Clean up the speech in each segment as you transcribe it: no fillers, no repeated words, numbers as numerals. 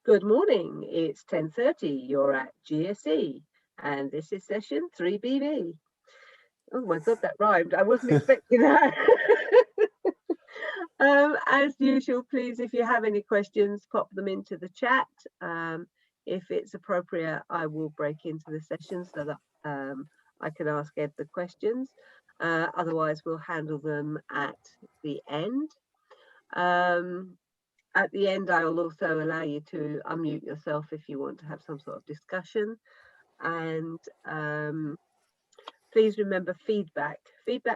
Good morning. It's 10:30. You're at GSE, and this is session 3BB. Oh my God, that rhymed. I wasn't expecting that. As usual, please, if you have any questions, pop them into the chat. If it's appropriate, I will break into the session so that I can ask Ed the questions. Otherwise, we'll handle them at the end. At the end, I will also allow you to unmute yourself if you want to have some sort of discussion. And please remember feedback, because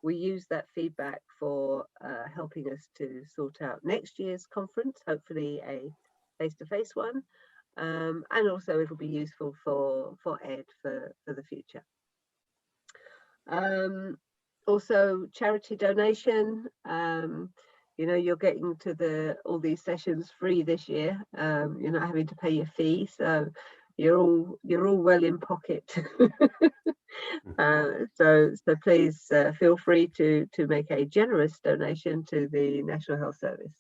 we use that feedback for helping us to sort out next year's conference, hopefully a face-to-face one. And also it'll be useful for Ed for the future. Also charity donation. You're getting to all these sessions free this year. You're not having to pay your fee, so you're all well in pocket. So please feel free to make a generous donation to the National Health Service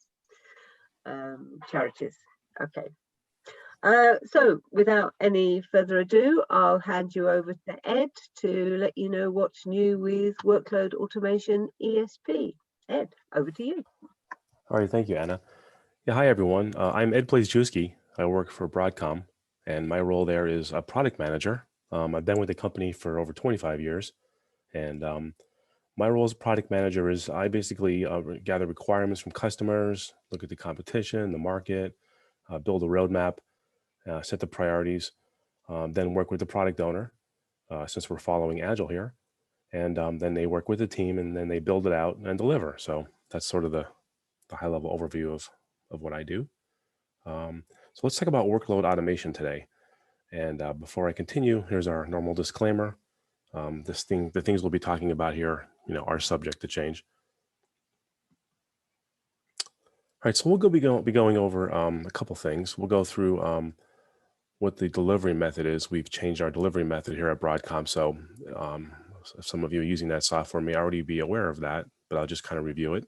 charities. Okay. So without any further ado, I'll hand you over to Ed to let you know what's new with Workload Automation ESP. Ed, over to you. All right, thank you, Anna. Yeah, hi everyone. I'm Ed Plazewski. I work for Broadcom, and my role there is a product manager. I've been with the company for over 25 years, and my role as a product manager is I basically gather requirements from customers, look at the competition, the market, build a roadmap, set the priorities, then work with the product owner, since we're following Agile here, and then they work with the team, and then they build it out and deliver. So that's sort of the high-level overview of what I do. So let's talk about workload automation today. And before I continue, here's our normal disclaimer. The things we'll be talking about here, are subject to change. All right, so we'll be going over a couple things. We'll go through what the delivery method is. We've changed our delivery method here at Broadcom, so some of you using that software may already be aware of that, but I'll just kind of review it.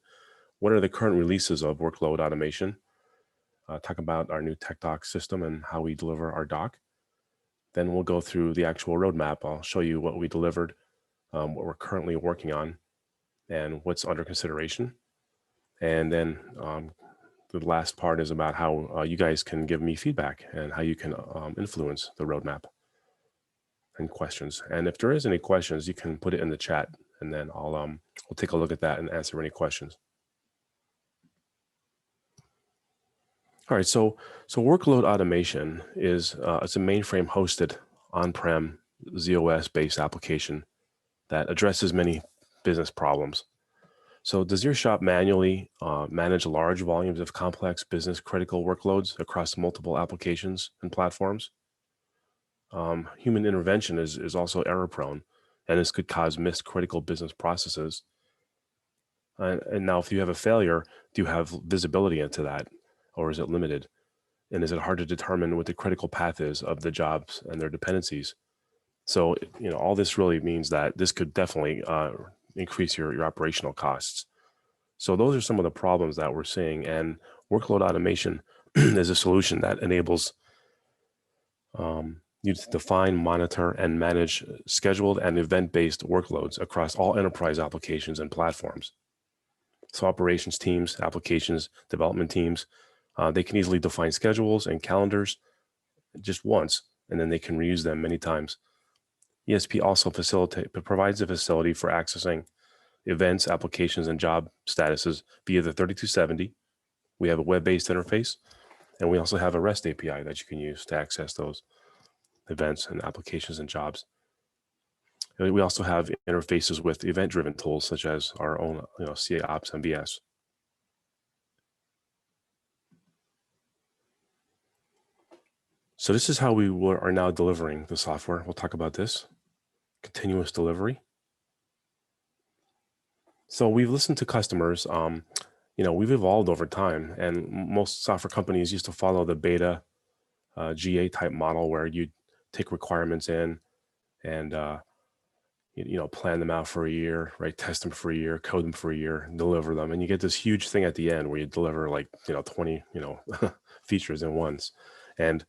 What are the current releases of workload automation? Talk about our new tech doc system and how we deliver our doc. Then we'll go through the actual roadmap. I'll show you what we delivered, what we're currently working on, and what's under consideration. And then the last part is about how you guys can give me feedback and how you can influence the roadmap and questions. And if there is any questions, you can put it in the chat, and then we'll take a look at that and answer any questions. All right, so workload automation is it's a mainframe hosted on-prem ZOS based application that addresses many business problems. So does your shop manually manage large volumes of complex business critical workloads across multiple applications and platforms? Human intervention is also error prone, and this could cause missed critical business processes. And now if you have a failure, do you have visibility into that? Or is it limited? And is it hard to determine what the critical path is of the jobs and their dependencies? So, all this really means that this could definitely increase your operational costs. So those are some of the problems that we're seeing. And workload automation is a solution that enables you to define, monitor, and manage scheduled and event-based workloads across all enterprise applications and platforms. So operations teams, applications, development teams, they can easily define schedules and calendars just once, and then they can reuse them many times. ESP also provides a facility for accessing events, applications, and job statuses via the 3270. We have a web-based interface, and we also have a REST API that you can use to access those events and applications and jobs. And we also have interfaces with event-driven tools such as our own CAOps and MBS. So this is how we are now delivering the software. We'll talk about this. Continuous delivery. So we've listened to customers. We've evolved over time, and most software companies used to follow the beta GA type model where you take requirements in and plan them out for a year, right? Test them for a year, code them for a year, and deliver them. And you get this huge thing at the end where you deliver like, 20, features in once. And,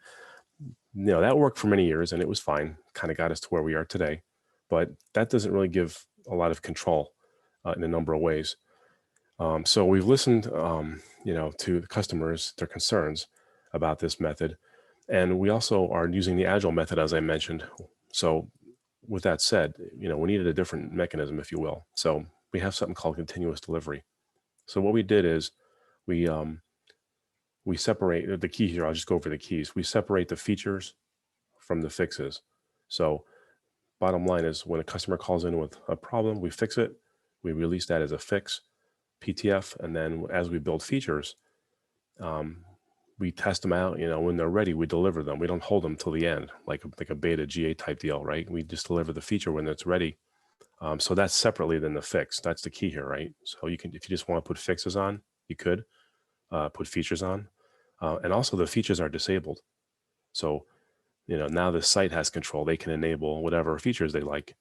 that worked for many years and it was fine, kind of got us to where we are today. But that doesn't really give a lot of control in a number of ways. So we've listened, to the customers, their concerns about this method. And we also are using the Agile method, as I mentioned. So with that said, we needed a different mechanism, if you will. So we have something called continuous delivery. So what we did is we separate the key here. I'll just go over the keys. We separate the features from the fixes. So bottom line is when a customer calls in with a problem, we fix it. We release that as a fix, PTF. And then as we build features, we test them out, when they're ready, we deliver them. We don't hold them till the end, like a beta GA type deal, right? We just deliver the feature when it's ready. So that's separately than the fix. That's the key here, right? So you can, if you just want to put fixes on, you could put features on. And also the features are disabled. So, now the site has control. They can enable whatever features they like.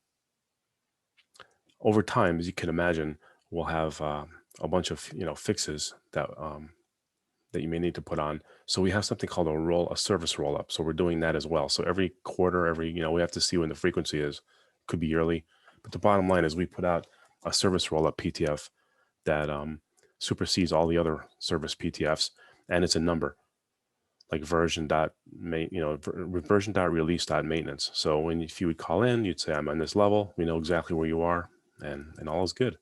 Over time, as you can imagine, we'll have a bunch of, fixes that you may need to put on. So we have something called a service roll up. So we're doing that as well. So every quarter, we have to see when the frequency is, could be yearly. But the bottom line is we put out a service roll up PTF that supersedes all the other service PTFs. And it's a number like version dot release dot maintenance. So if you would call in, you'd say, I'm on this level. We know exactly where you are and all is good.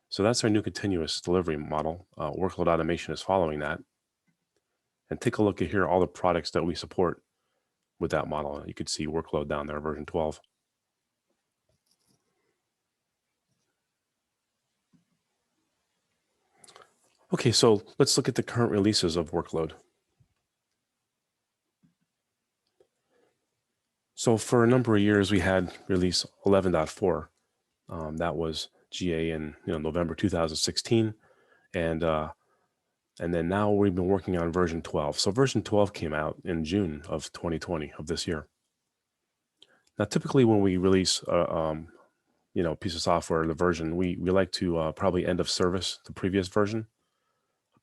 So that's our new continuous delivery model. Workload automation is following that. And take a look at here, all the products that we support with that model. You could see workload down there, version 12. Okay, so let's look at the current releases of workload. So for a number of years, we had release 11.4. That was GA in November 2016. And then now we've been working on version 12. So version 12 came out in June of 2020 of this year. Now, typically when we release a piece of software, the version, we like to probably end of service the previous version,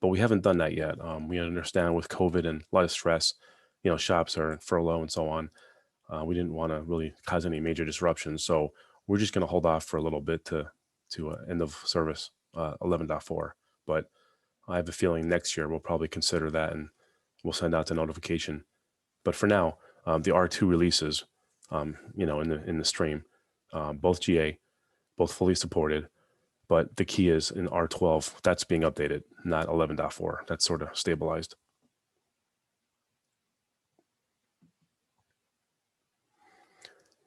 but we haven't done that yet. We understand with COVID and a lot of stress, shops are in furlough and so on. We didn't want to really cause any major disruptions. So we're just going to hold off for a little bit to end of service 11.4. But I have a feeling next year we'll probably consider that and we'll send out the notification. But for now, the R2 releases, in the stream, both GA, both fully supported. But the key is in R12, that's being updated, not 11.4. That's sort of stabilized.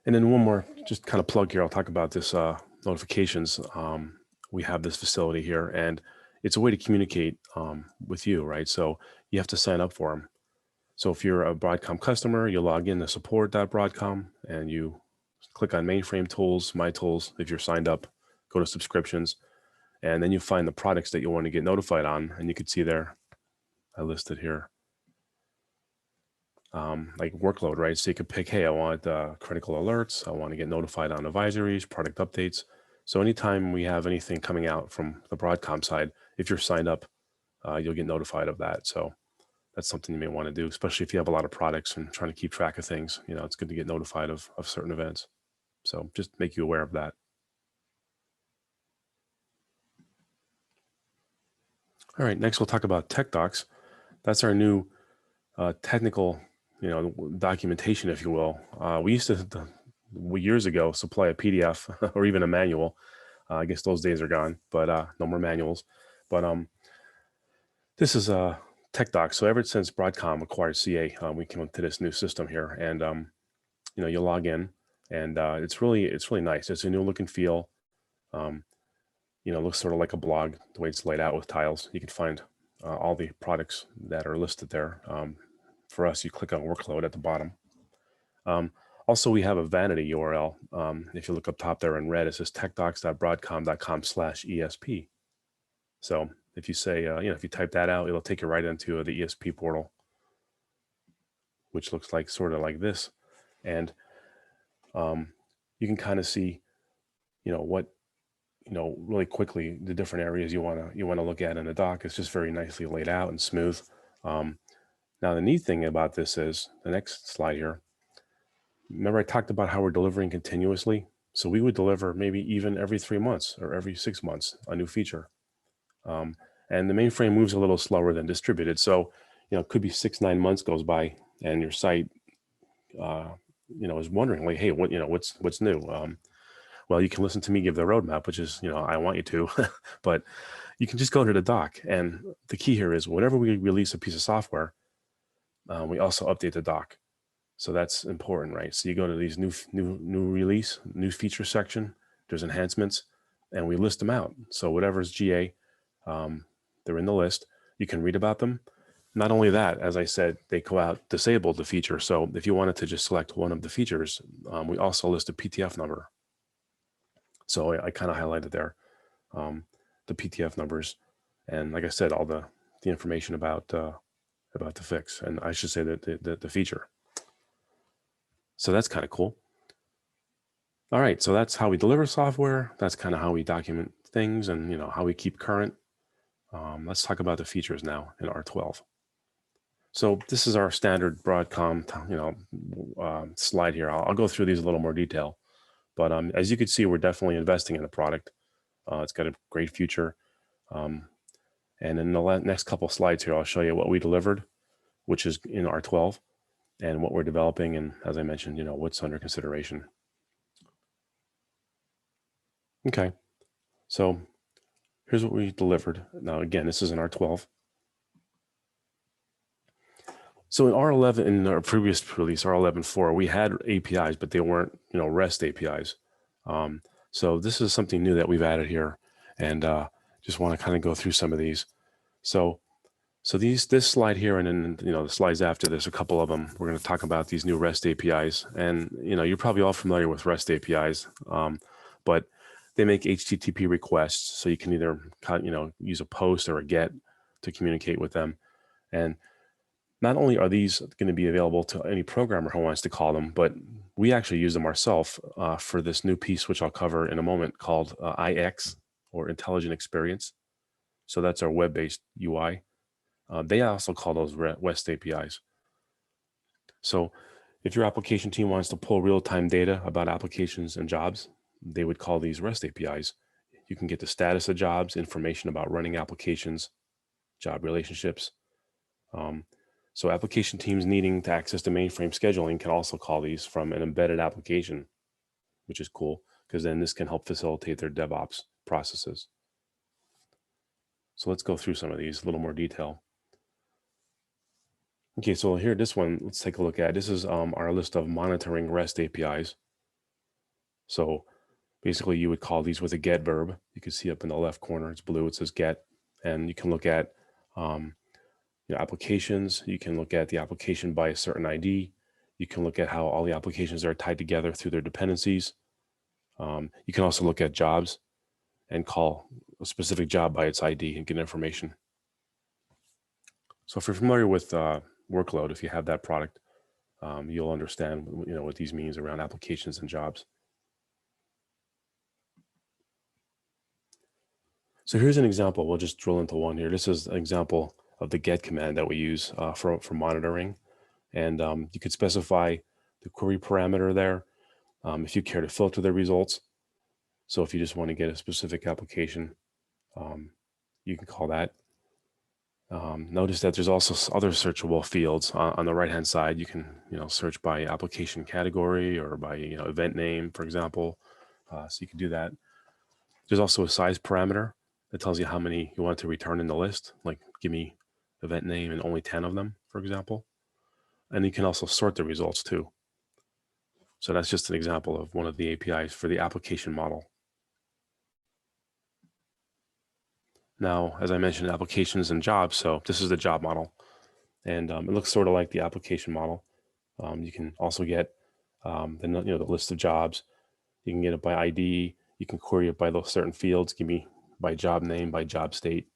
And then one more, just kind of plug here. I'll talk about this notifications. We have this facility here, and it's a way to communicate with you, right? So you have to sign up for them. So if you're a Broadcom customer, you log in to support.broadcom and you click on mainframe tools, my tools. If you're signed up, go to subscriptions, and then you find the products that you want to get notified on. And you can see there, I listed here, like workload, right? So you could pick, hey, I want critical alerts. I want to get notified on advisories, product updates. So anytime we have anything coming out from the Broadcom side, if you're signed up, you'll get notified of that. So that's something you may want to do, especially if you have a lot of products and trying to keep track of things. It's good to get notified of certain events. So just make you aware of that. All right, next we'll talk about Tech Docs. That's our new technical, documentation, if you will. We used to, years ago, supply a PDF or even a manual. I guess those days are gone, but no more manuals. But this is a Tech Docs. So ever since Broadcom acquired CA, we came into this new system here, and you log in, and it's really nice. It's a new look and feel. It looks sort of like a blog the way it's laid out with tiles. You can find all the products that are listed there. For us, you click on workload at the bottom. Also, we have a vanity URL. If you look up top there in red, it says techdocs.broadcom.com/ESP. So if you say, if you type that out, it'll take you right into the ESP portal, which looks like sort of like this. And you can kind of see what, really quickly the different areas you want to look at in the doc. It's just very nicely laid out and smooth. Now the neat thing about this is the next slide here. Remember I talked about how we're delivering continuously. So we would deliver maybe even every 3 months or every 6 months a new feature. And the mainframe moves a little slower than distributed. So, it could be 6-9 months goes by and your site, is wondering like, hey, what's new? Well, you can listen to me give the roadmap, which is, I want you to, but you can just go to the doc. And the key here is whenever we release a piece of software, we also update the doc. So that's important, right? So you go to these new release, new feature section, there's enhancements, and we list them out. So whatever's GA, they're in the list. You can read about them. Not only that, as I said, they go out disabled the feature. So if you wanted to just select one of the features, we also list a PTF number. So I kind of highlighted there the PTF numbers, and like I said, all the information about the fix, and I should say that the feature. So that's kind of cool. All right, so that's how we deliver software. That's kind of how we document things, and how we keep current. Let's talk about the features now in R12. So this is our standard Broadcom, slide here. I'll go through these a little more detail, but as you can see, we're definitely investing in the product. It's got a great future. And in the next couple slides here, I'll show you what we delivered, which is in R12, and what we're developing, and as I mentioned, what's under consideration. Okay, so here's what we delivered. Now, again, this is in R12. So in R11, in our previous release, R11.4, we had APIs, but they weren't, REST APIs. So this is something new that we've added here, and just want to kind of go through some of these. So this slide here, and then the slides after this, a couple of them, we're going to talk about these new REST APIs. And you're probably all familiar with REST APIs, but they make HTTP requests, so you can either use a post or a GET to communicate with them. And not only are these going to be available to any programmer who wants to call them, but we actually use them ourselves for this new piece, which I'll cover in a moment, called IX, or Intelligent Experience. So that's our web-based UI. They also call those REST APIs. So if your application team wants to pull real-time data about applications and jobs, they would call these REST APIs. You can get the status of jobs, information about running applications, job relationships. So application teams needing to access the mainframe scheduling can also call these from an embedded application, which is cool, because then this can help facilitate their DevOps processes. So let's go through some of these in a little more detail. Okay, so here, this one, let's take a look at. This is our list of monitoring REST APIs. So basically you would call these with a GET verb. You can see up in the left corner, it's blue, it says GET. And you can look at applications. You can look at the application by a certain ID. You can look at how all the applications are tied together through their dependencies. You can also look at jobs and call a specific job by its ID and get information. So if you're familiar with Workload, if you have that product, you'll understand what these means around applications and jobs. So here's an example. We'll just drill into one here. This is an example of the GET command that we use for monitoring. And you could specify the query parameter there if you care to filter the results. So if you just want to get a specific application, you can call that. Notice that there's also other searchable fields on the right-hand side. You can search by application category or by event name, for example. So you can do that. There's also a size parameter that tells you how many you want to return in the list, like give me event name and only 10 of them, for example. And you can also sort the results too. So that's just an example of one of the APIs for the application model. Now, as I mentioned, applications and jobs. So this is the job model, and it looks sort of like the application model. You can also get the list of jobs. You can get it by ID. You can query it by those certain fields. Give me by job name, by job state,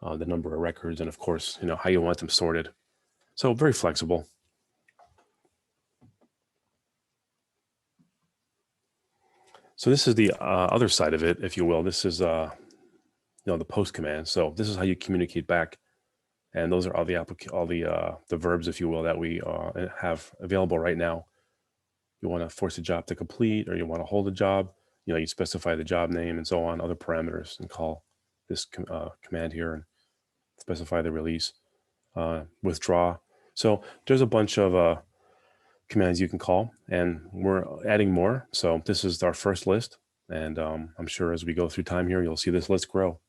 the number of records, and of course, how you want them sorted. So very flexible. So this is the other side of it, if you will. This is the post command. So this is how you communicate back, and those are all the verbs, if you will, that we have available right now. You want to force a job to complete, or you want to hold a job. You specify the job name and so on, other parameters, and call this command here and specify the release. Withdraw. So there's a bunch of commands you can call, and we're adding more. So this is our first list, and I'm sure as we go through time here, you'll see this list grow.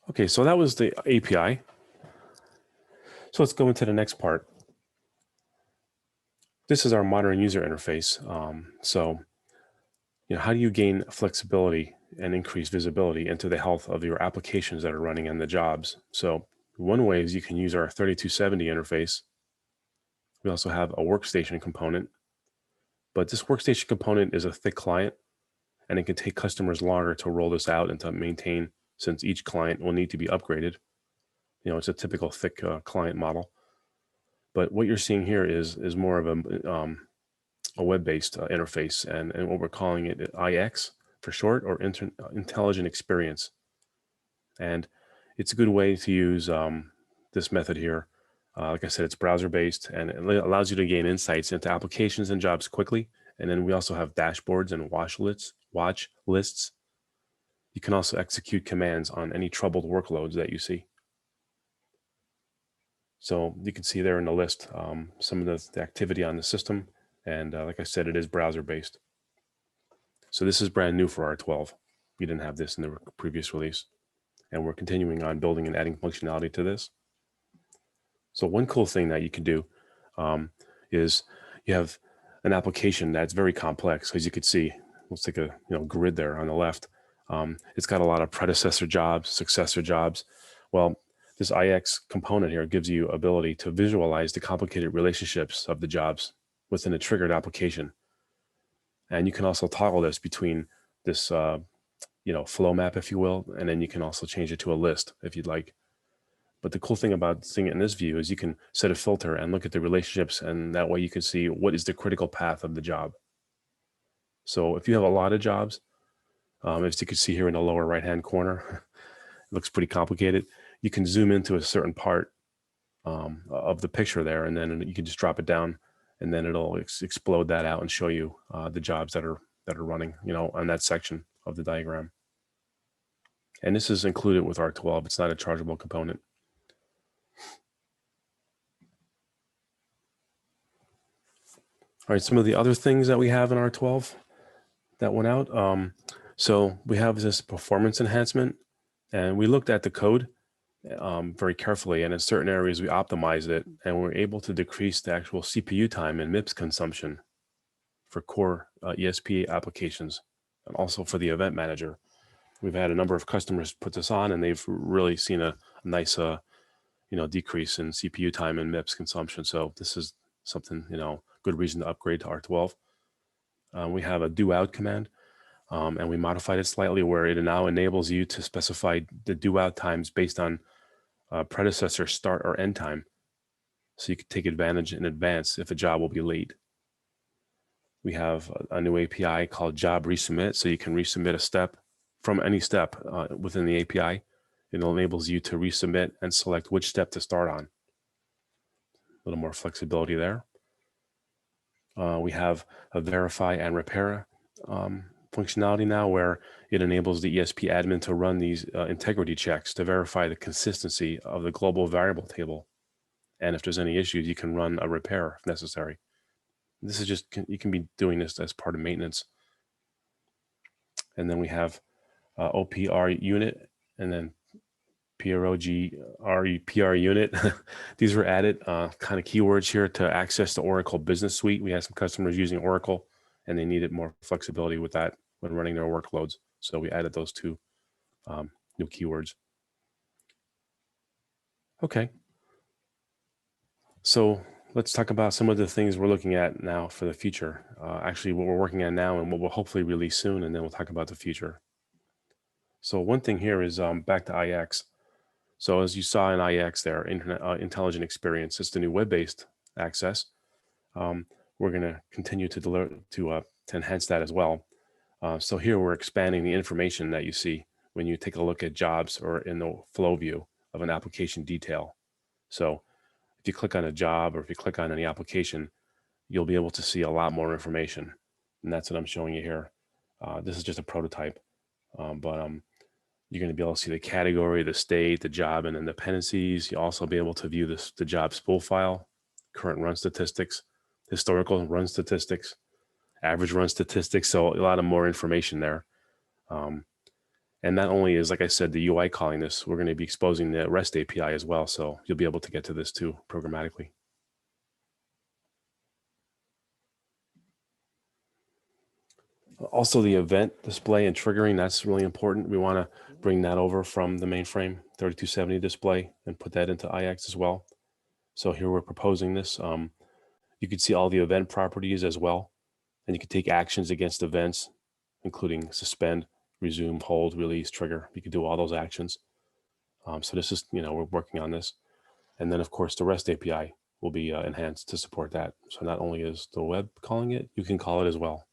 Okay, so that was the API. So let's go into the next part. This is our modern user interface. How do you gain flexibility and increase visibility into the health of your applications that are running in the jobs? So one way is you can use our 3270 interface. We also have a workstation component, but this workstation component is a thick client, and it can take customers longer to roll this out and to maintain, since each client will need to be upgraded. It's a typical thick client model. But what you're seeing here is more of a web-based interface, and what we're calling it IX for short, or intelligent experience. And it's a good way to use this method here. Like I said, it's browser-based, and it allows you to gain insights into applications and jobs quickly. And then we also have dashboards and watch lists. You can also execute commands on any troubled workloads that you see. So you can see there in the list some of the activity on the system. And like I said, it is browser-based. So this is brand new for R12. We didn't have this in the previous release. And we're continuing on building and adding functionality to this. So one cool thing that you can do is you have an application that's very complex. As you can see, let's take a grid there on the left. It's got a lot of predecessor jobs, successor jobs. Well, this IX component here gives you ability to visualize the complicated relationships of the jobs within a triggered application. And you can also toggle this between this flow map, if you will, and then you can also change it to a list if you'd like. But the cool thing about seeing it in this view is you can set a filter and look at the relationships, and that way you can see what is the critical path of the job. So if you have a lot of jobs, as you can see here in the lower right-hand corner, it looks pretty complicated. You can zoom into a certain part of the picture there, and then you can just drop it down, and then it'll explode that out and show you the jobs that are running, on that section of the diagram. And this is included with R12. It's not a chargeable component. All right, some of the other things that we have in R12 that went out. So we have this performance enhancement, and we looked at the code very carefully, and in certain areas we optimized it, and we're able to decrease the actual CPU time and MIPS consumption for core ESP applications, and also for the event manager. We've had a number of customers put this on, and they've really seen a nice decrease in CPU time and MIPS consumption. So this is something, good reason to upgrade to R12. We have a do out command, and we modified it slightly where it now enables you to specify the do out times based on predecessor start or end time. So you can take advantage in advance if a job will be late. We have a new API called Job Resubmit, so you can resubmit a step from any step within the API. It enables you to resubmit and select which step to start on. A little more flexibility there. We have a verify and repair functionality now, where it enables the ESP admin to run these integrity checks to verify the consistency of the global variable table. And if there's any issues, you can run a repair if necessary. This is just, you can be doing this as part of maintenance. And then we have OPR unit, and then PROGREPR unit. These were added kind of keywords here to access the Oracle Business Suite. We had some customers using Oracle, and they needed more flexibility with that when running their workloads. So we added those two new keywords. Okay. So let's talk about some of the things we're looking at now for the future. Actually, what we're working on now and what we'll hopefully release soon, and then we'll talk about the future. So one thing here is back to IX. So as you saw in IX there, Intelligent Experience, it's the new web-based access. We're we're going to continue to deliver to enhance that as well. So here we're expanding the information that you see when you take a look at jobs or in the flow view of an application detail. So if you click on a job or if you click on any application, you'll be able to see a lot more information. And that's what I'm showing you here. This is just a prototype, but you're going to be able to see the category, the state, the job, and then dependencies. You'll also be able to view the job spool file, current run statistics, historical run statistics, average run statistics. So a lot of more information there. And not only is, like I said, the UI calling this, we're going to be exposing the REST API as well. So you'll be able to get to this too programmatically. Also, the event display and triggering, that's really important. We want to bring that over from the mainframe 3270 display and put that into IX as well. So here we're proposing this. You can see all the event properties as well. And you can take actions against events, including suspend, resume, hold, release, trigger. You can do all those actions. So this is, we're working on this. And then, of course, the REST API will be enhanced to support that. So not only is the web calling it, you can call it as well.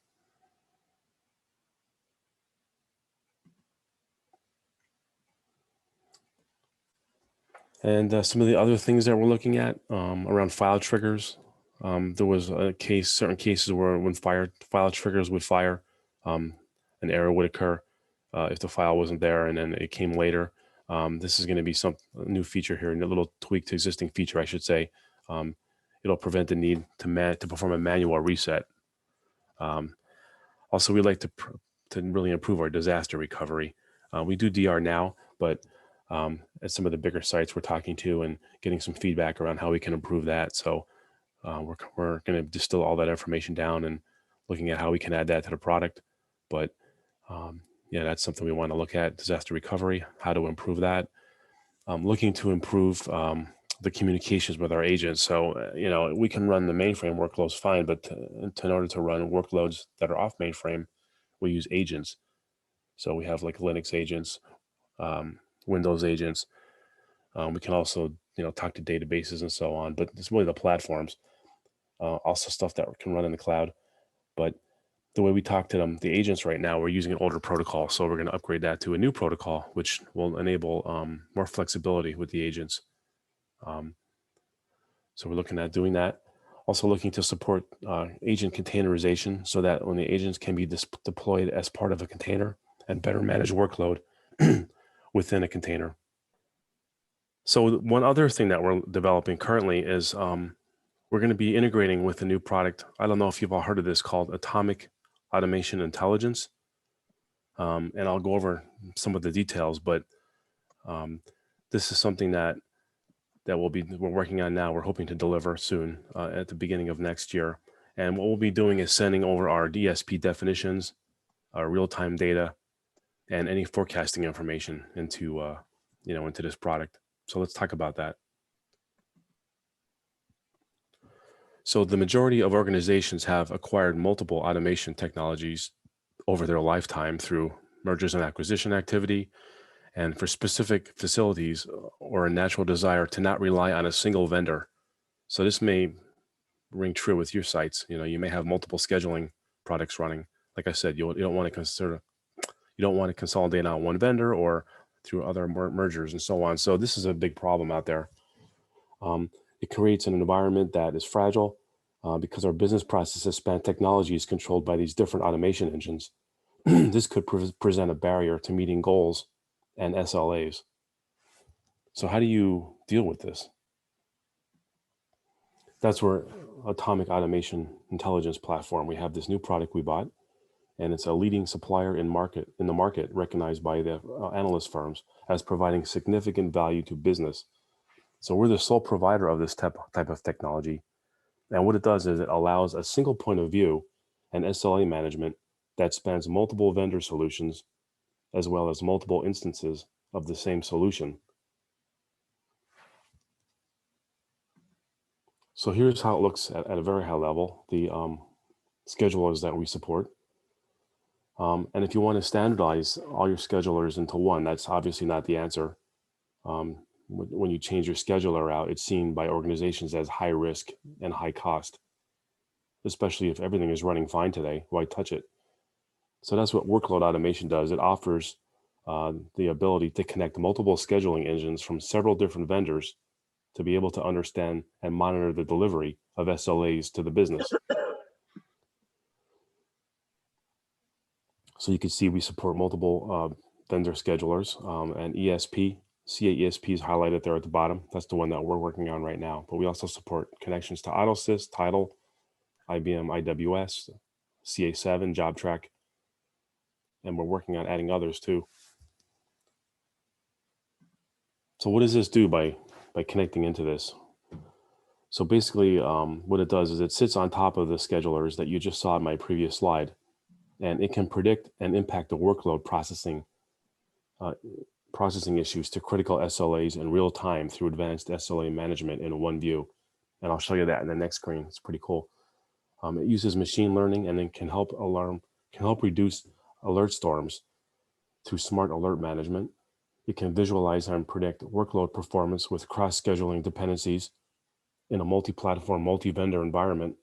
And some of the other things that we're looking at around file triggers, there was certain cases where when file triggers would fire, an error would occur if the file wasn't there and then it came later. This is going to be a new feature here, a little tweak to existing feature, I should say. It'll prevent the need to perform a manual reset. Also, we like to really improve our disaster recovery. We do DR now, but at some of the bigger sites we're talking to and getting some feedback around how we can improve that. So we're going to distill all that information down and looking at how we can add that to the product. But yeah, that's something we want to look at, disaster recovery, how to improve that. Looking to improve the communications with our agents. So, we can run the mainframe workloads fine, but in order to run workloads that are off mainframe, we use agents. So we have like Linux agents, Windows agents. We can also, talk to databases and so on, but it's really the platforms, also stuff that can run in the cloud. But the way we talk to them, the agents right now, we're using an older protocol. So we're going to upgrade that to a new protocol, which will enable more flexibility with the agents. So we're looking at doing that. Also looking to support agent containerization so that when the agents can be deployed as part of a container and better manage workload within a container. So one other thing that we're developing currently is we're going to be integrating with a new product. I don't know if you've all heard of this, called Atomic Automation Intelligence. And I'll go over some of the details, but this is something that we're working on now. We're hoping to deliver soon at the beginning of next year. And what we'll be doing is sending over our DSP definitions, our real-time data, and any forecasting information into into this product. So let's talk about that. So the majority of organizations have acquired multiple automation technologies over their lifetime through mergers and acquisition activity, and for specific facilities or a natural desire to not rely on a single vendor. So this may ring true with your sites. You may have multiple scheduling products running. Like I said, you don't want to consolidate on one vendor or through other mergers and so on. So this is a big problem out there. It creates an environment that is fragile because our business processes span technologies controlled by these different automation engines. This could present a barrier to meeting goals and SLAs. So how do you deal with this? That's where Atomic Automation Intelligence Platform, we have this new product we bought, and it's a leading supplier in the market, recognized by the analyst firms as providing significant value to business. So we're the sole provider of this type of technology. And what it does is it allows a single point of view and SLA management that spans multiple vendor solutions, as well as multiple instances of the same solution. So here's how it looks at a very high level, the schedulers that we support. And if you want to standardize all your schedulers into one, that's obviously not the answer. When you change your scheduler out, it's seen by organizations as high risk and high cost. especially if everything is running fine today. Why touch it? So that's what Workload Automation does. It offers the ability to connect multiple scheduling engines from several different vendors to be able to understand and monitor the delivery of SLAs to the business. So you can see we support multiple vendor schedulers and ESP. CAESP is highlighted there at the bottom. That's the one that we're working on right now. But we also support connections to AutoSys, Tidal, IBM IWS, CA7, JobTrack, and we're working on adding others too. So what does this do by connecting into this? So basically what it does is it sits on top of the schedulers that you just saw in my previous slide, and it can predict and impact the workload processing issues to critical SLAs in real time through advanced SLA management in one view. And I'll show you that in the next screen. It's pretty cool. It uses machine learning and then can help reduce alert storms through smart alert management. It can visualize and predict workload performance with cross-scheduling dependencies in a multi-platform, multi-vendor environment.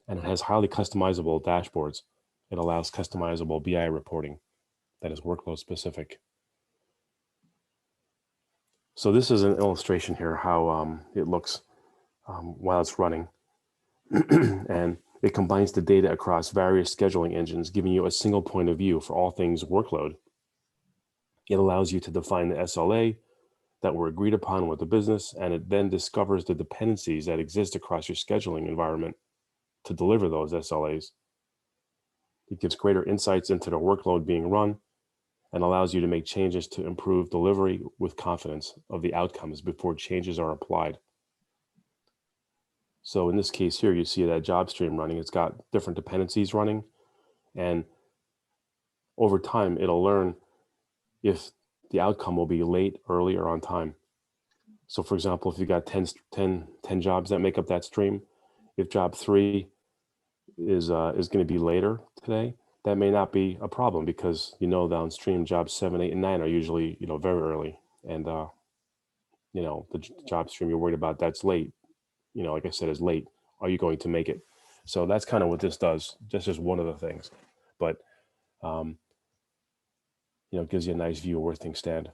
And it has highly customizable dashboards. It allows customizable BI reporting that is workload specific. So this is an illustration here how it looks while it's running. And it combines the data across various scheduling engines, giving you a single point of view for all things workload. It allows you to define the SLA that were agreed upon with the business, and it then discovers the dependencies that exist across your scheduling environment to deliver those SLAs. It gives greater insights into the workload being run and allows you to make changes to improve delivery with confidence of the outcomes before changes are applied. So in this case here, you see that job stream running. It's got different dependencies running, and over time, it'll learn if the outcome will be late, early, or on time. So for example, if you've got 10 jobs that make up that stream, if job 3 is going to be later today, that may not be a problem because downstream jobs 7, 8, and 9 are usually very early, and the job stream you're worried about that's late, like I said, is late. Are you going to make it? So that's kind of what this does. That's just one of the things, but it gives you a nice view of where things stand.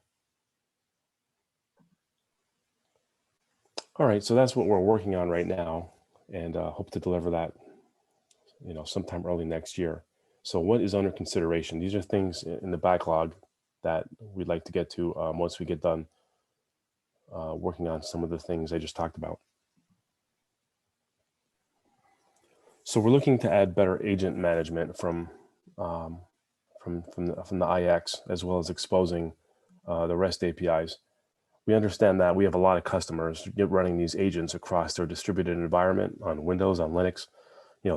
All right, so that's what we're working on right now, and hope to deliver that, sometime early next year. So what is under consideration? These are things in the backlog that we'd like to get to once we get done working on some of the things I just talked about. So we're looking to add better agent management from the IX, as well as exposing the REST APIs. We understand that we have a lot of customers running these agents across their distributed environment on Windows, on Linux,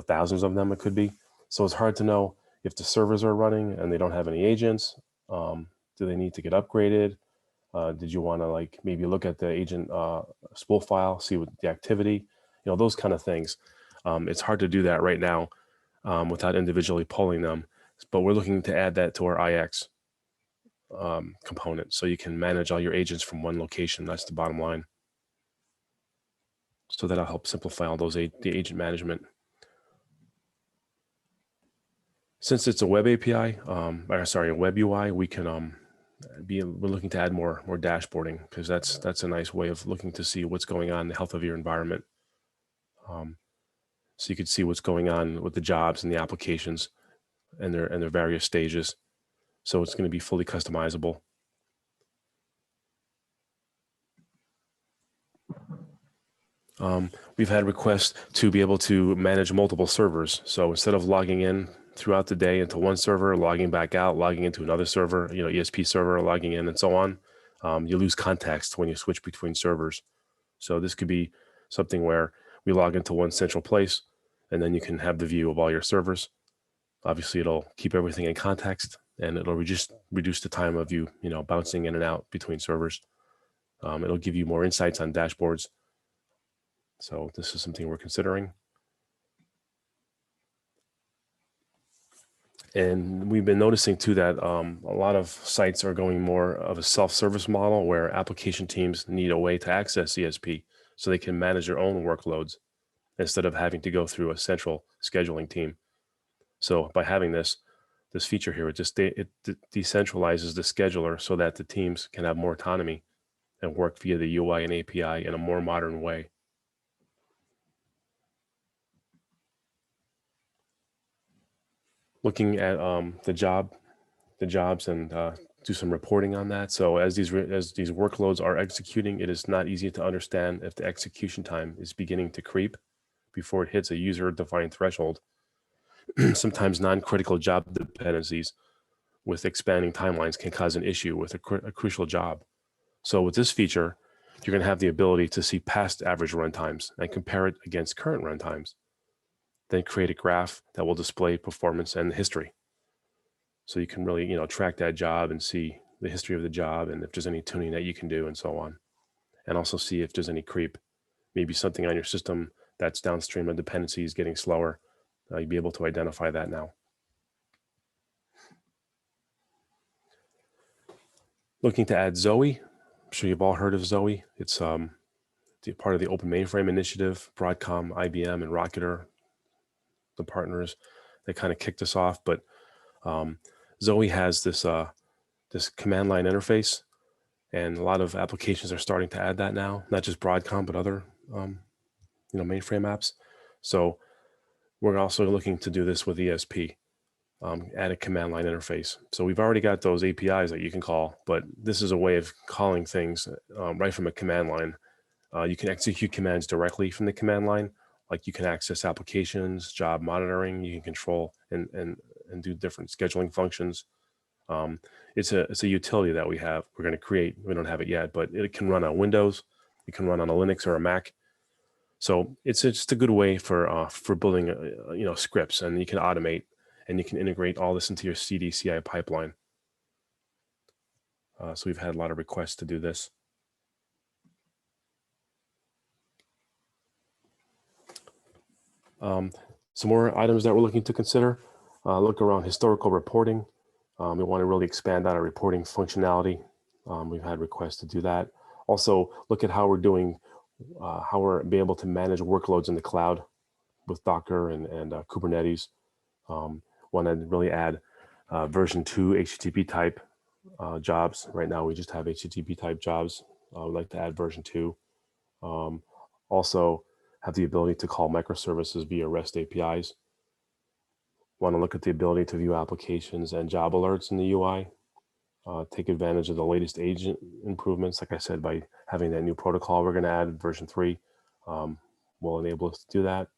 thousands of them it could be. So it's hard to know if the servers are running and they don't have any agents. Do they need to get upgraded? Did you want to maybe look at the agent spool file, see what the activity, those kind of things. It's hard to do that right now without individually pulling them, but we're looking to add that to our IX component so you can manage all your agents from one location. That's the bottom line. So that'll help simplify all those the agent management. Since it's a web API, a web UI, we can we're looking to add more dashboarding, because that's a nice way of looking to see what's going on in the health of your environment. So you can see what's going on with the jobs and the applications and their various stages. So it's going to be fully customizable. We've had requests to be able to manage multiple servers. So instead of logging in throughout the day into one server, logging back out, logging into another server, ESP server, logging in, and so on, you lose context when you switch between servers. So this could be something where we log into one central place, and then you can have the view of all your servers. Obviously, it'll keep everything in context, and it'll reduce the time of you bouncing in and out between servers. It'll give you more insights on dashboards. So this is something we're considering. And we've been noticing too that a lot of sites are going more of a self-service model where application teams need a way to access ESP so they can manage their own workloads. instead of having to go through a central scheduling team. So by having this feature here, it decentralizes the scheduler so that the teams can have more autonomy and work via the UI and API in a more modern way. Looking at the jobs and do some reporting on that. So as these workloads are executing, it is not easy to understand if the execution time is beginning to creep before it hits a user-defined threshold. Sometimes non-critical job dependencies with expanding timelines can cause an issue with a crucial job. So with this feature, you're going to have the ability to see past average runtimes and compare it against current runtimes. Then create a graph that will display performance and history. So you can really, track that job and see the history of the job and if there's any tuning that you can do and so on. And also see if there's any creep, maybe something on your system that's downstream of dependencies getting slower. You'll be able to identify that now. Looking to add Zoe. I'm sure you've all heard of Zoe. It's part of the Open Mainframe Initiative. Broadcom, IBM, and Rocketer, the partners, they kind of kicked us off. But Zoe has this command line interface, and a lot of applications are starting to add that now. Not just Broadcom, but other mainframe apps. So we're also looking to do this with ESP. Add a command line interface. So we've already got those APIs that you can call, but this is a way of calling things right from a command line. You can execute commands directly from the command line, like you can access applications, job monitoring, you can control and do different scheduling functions. It's a utility that we're going to create. We don't have it yet, but it can run on Windows, it can run on a Linux or a Mac. So it's just a good way for building scripts, and you can automate. And you can integrate all this into your CD/CI pipeline. So we've had a lot of requests to do this. Some more items that we're looking to consider. Look around historical reporting. We want to really expand on our reporting functionality. We've had requests to do that. Also, look at how we're doing, how we're be able to manage workloads in the cloud with Docker and Kubernetes. Want to really add version 2 HTTP type jobs. Right now we just have HTTP type jobs. We'd like to add version 2. Also have the ability to call microservices via REST APIs. Want to look at the ability to view applications and job alerts in the UI. Take advantage of the latest agent improvements. Like I said, by having that new protocol we're going to add, version 3, will enable us to do that.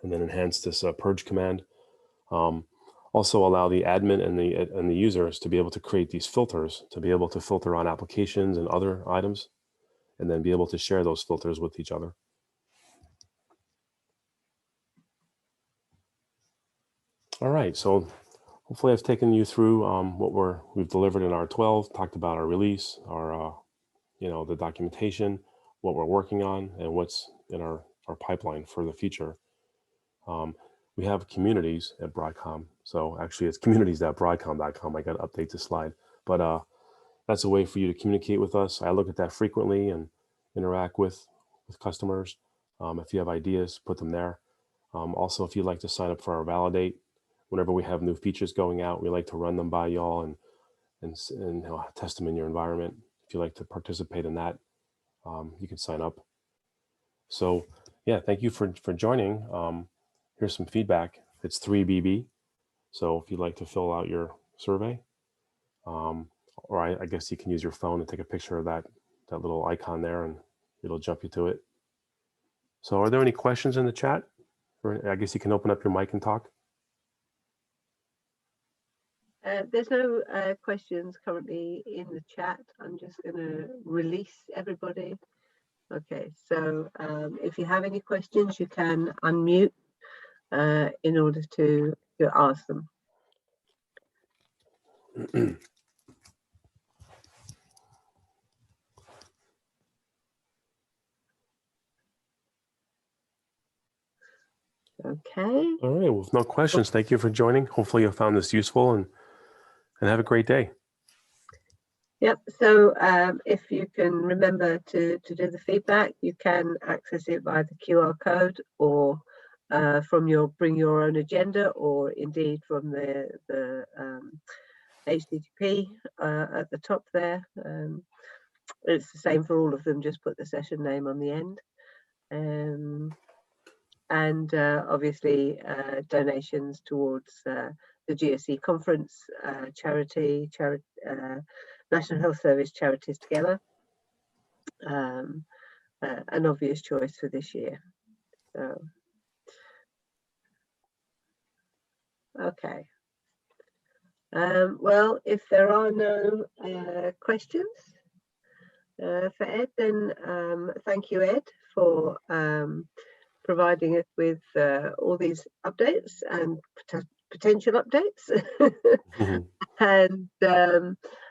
And then enhance this purge command. Also allow the admin and the users to be able to create these filters, to be able to filter on applications and other items, and then be able to share those filters with each other. All right, so hopefully I've taken you through what we've delivered in R12, talked about our release, our the documentation, what we're working on, and what's in our pipeline for the future. We have communities at Broadcom. So actually it's communities.broadcom.com. I got to update the slide, but that's a way for you to communicate with us. I look at that frequently and interact with customers. If you have ideas, put them there. Also, if you'd like to sign up for our Validate, whenever we have new features going out, we like to run them by y'all and test them in your environment. If you'd like to participate in that, you can sign up. So yeah, thank you for joining. Here's some feedback. It's 3BB. So if you'd like to fill out your survey, or I guess you can use your phone and take a picture of that little icon there and it'll jump you to it. So are there any questions in the chat? Or I guess you can open up your mic and talk. There's no questions currently in the chat. I'm just going to release everybody. Okay, so if you have any questions, you can unmute in order to ask them. Okay. All right, well, if no questions, thank you for joining. Hopefully you found this useful and have a great day. Yep. So if you can remember to do the feedback, you can access it via the QR code, or from your bring your own agenda, or indeed from the HTTP at the top there. It's the same for all of them. Just put the session name on the end. And obviously donations towards the GSE conference, charity, National Health Service Charities Together, an obvious choice for this year. So, okay. Well, if there are no questions for Ed, then thank you, Ed, for providing us with all these updates and potential updates.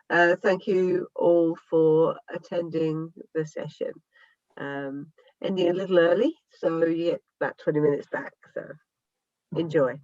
And thank you all for attending the session. Ending a little early, so you get about 20 minutes back, so enjoy.